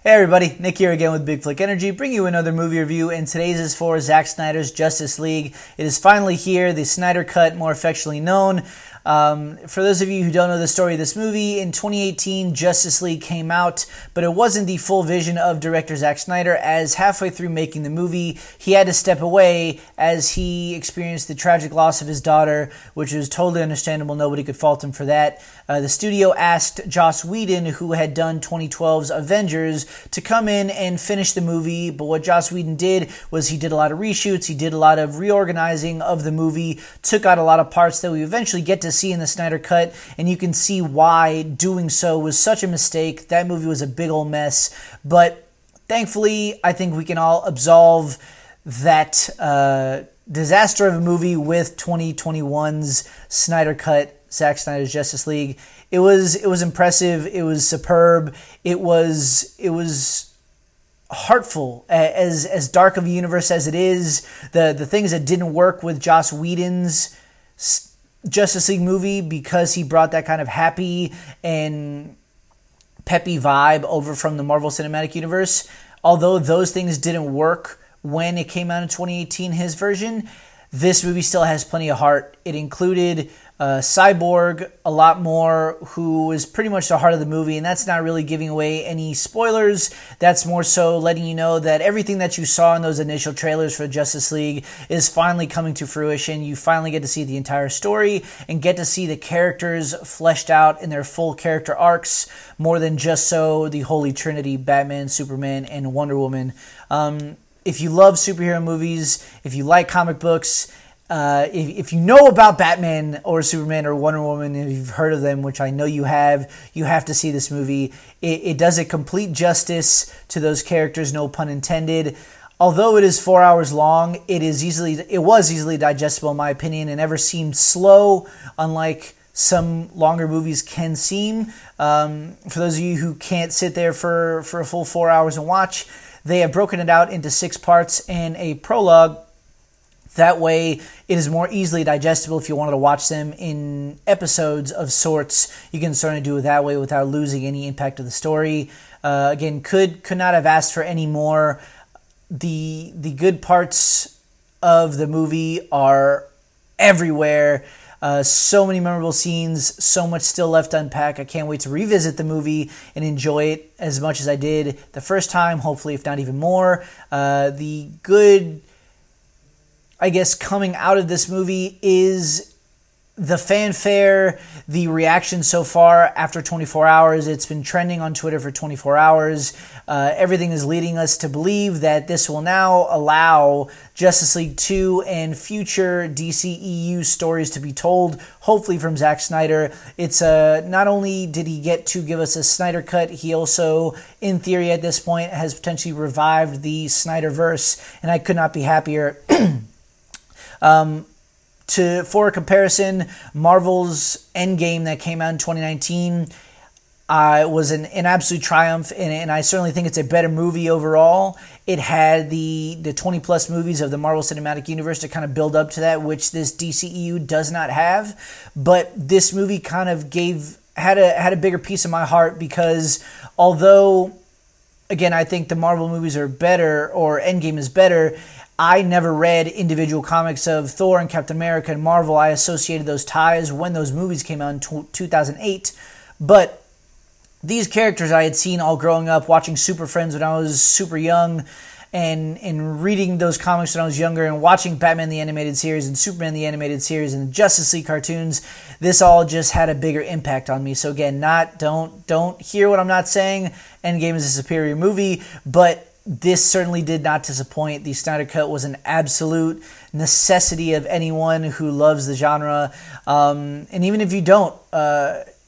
Hey everybody, Nick here again with Big Flick Energy, bringing you another movie review, and today's is for Zack Snyder's Justice League. It is finally here, the Snyder Cut, more affectionately known. For those of you who don't know the story of this movie, in 2018, Justice League came out, but it wasn't the full vision of director Zack Snyder, as halfway through making the movie, he had to step away as he experienced the tragic loss of his daughter, which was totally understandable. Nobody could fault him for that. The studio asked Joss Whedon, who had done 2012's Avengers, to come in and finish the movie, but what Joss Whedon did was he did a lot of reshoots, he did a lot of reorganizing of the movie, took out a lot of parts that we eventually get to see in the Snyder Cut, and you can see why doing so was such a mistake. That movie was a big old mess, but thankfully I think we can all absolve that disaster of a movie with 2021's Snyder Cut, Zack Snyder's Justice League. It was impressive, it was superb, it was heartful, as dark of a universe as it is. The things that didn't work with Joss Whedon's Justice League movie, because he brought that kind of happy and peppy vibe over from the Marvel Cinematic Universe. Although those things didn't work when it came out in 2018, his version, this movie still has plenty of heart. It included Cyborg a lot more, who was pretty much the heart of the movie, and that's not really giving away any spoilers. That's more so letting you know that everything that you saw in those initial trailers for Justice League is finally coming to fruition. You finally get to see the entire story and get to see the characters fleshed out in their full character arcs, more than just so the Holy Trinity, Batman, Superman, and Wonder Woman. If you love superhero movies, if you like comic books, if you know about Batman or Superman or Wonder Woman, if you've heard of them, which I know you have to see this movie. It does a complete justice to those characters, no pun intended. Although it is 4 hours long, it was easily digestible in my opinion, and never seemed slow, unlike some longer movies can seem. For those of you who can't sit there for a full 4 hours and watch, they have broken it out into 6 parts and a prologue. That way, it is more easily digestible if you wanted to watch them in episodes of sorts. You can sort of do it that way without losing any impact of the story. Again, could not have asked for any more. The good parts of the movie are everywhere. So many memorable scenes, so much still left to unpack. I can't wait to revisit the movie and enjoy it as much as I did the first time, hopefully if not even more. The good, I guess, coming out of this movie is the fanfare, the reaction so far after 24 hours. It's been trending on Twitter for 24 hours. Everything is leading us to believe that this will now allow Justice League 2 and future DCEU stories to be told, hopefully from Zack Snyder. It's not only did he get to give us a Snyder Cut, he also, in theory at this point, has potentially revived the Snyderverse, and I could not be happier. For a comparison, Marvel's Endgame that came out in 2019 was an absolute triumph, and I certainly think it's a better movie overall. It had the 20-plus movies of the Marvel Cinematic Universe to kind of build up to that, which this DCEU does not have. But this movie kind of had a bigger piece of my heart, because although, again, I think the Marvel movies are better, or Endgame is better, I never read individual comics of Thor and Captain America and Marvel. I associated those ties when those movies came out in 2008. But these characters I had seen all growing up, watching Super Friends when I was super young, and reading those comics when I was younger, and watching Batman the Animated Series and Superman the Animated Series and the Justice League cartoons, this all just had a bigger impact on me. So again, don't hear what I'm not saying. Endgame is a superior movie, but this certainly did not disappoint. The Snyder Cut was an absolute necessity of anyone who loves the genre. And even if you don't,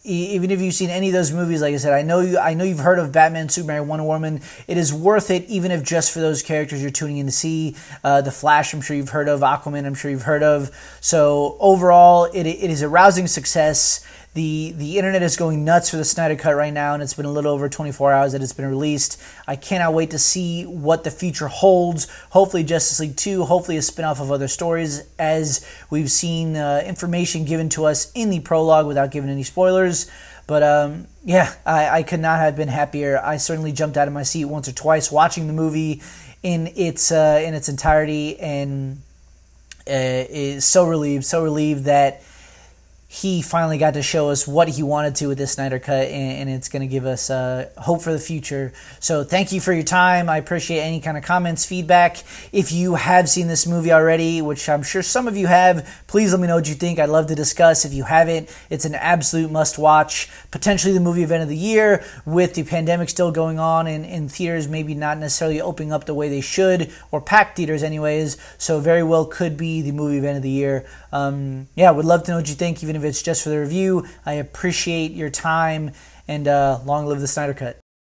even if you've seen any of those movies, like I said, I know you've heard of Batman, Superman, Wonder Woman. It is worth it, even if just for those characters you're tuning in to see. The Flash, I'm sure you've heard of. Aquaman, I'm sure you've heard of. So overall, it is a rousing success. The internet is going nuts for the Snyder Cut right now, and it's been a little over 24 hours that it's been released. I cannot wait to see what the future holds. Hopefully Justice League 2, hopefully a spinoff of other stories, as we've seen information given to us in the prologue without giving any spoilers. But yeah, I could not have been happier. I certainly jumped out of my seat once or twice watching the movie in its entirety, and is so relieved that he finally got to show us what he wanted to with this Snyder Cut, and it's going to give us hope for the future. So thank you for your time. I appreciate any kind of comments, feedback. If you have seen this movie already, which I'm sure some of you have, please let me know what you think. I'd love to discuss. If you haven't, it's an absolute must-watch. Potentially the movie event of the year, with the pandemic still going on and in theaters maybe not necessarily opening up the way they should, or packed theaters anyways. So very well could be the movie event of the year. Yeah, would love to know what you think, even if it's just for the review. I appreciate your time, and long live the Snyder Cut.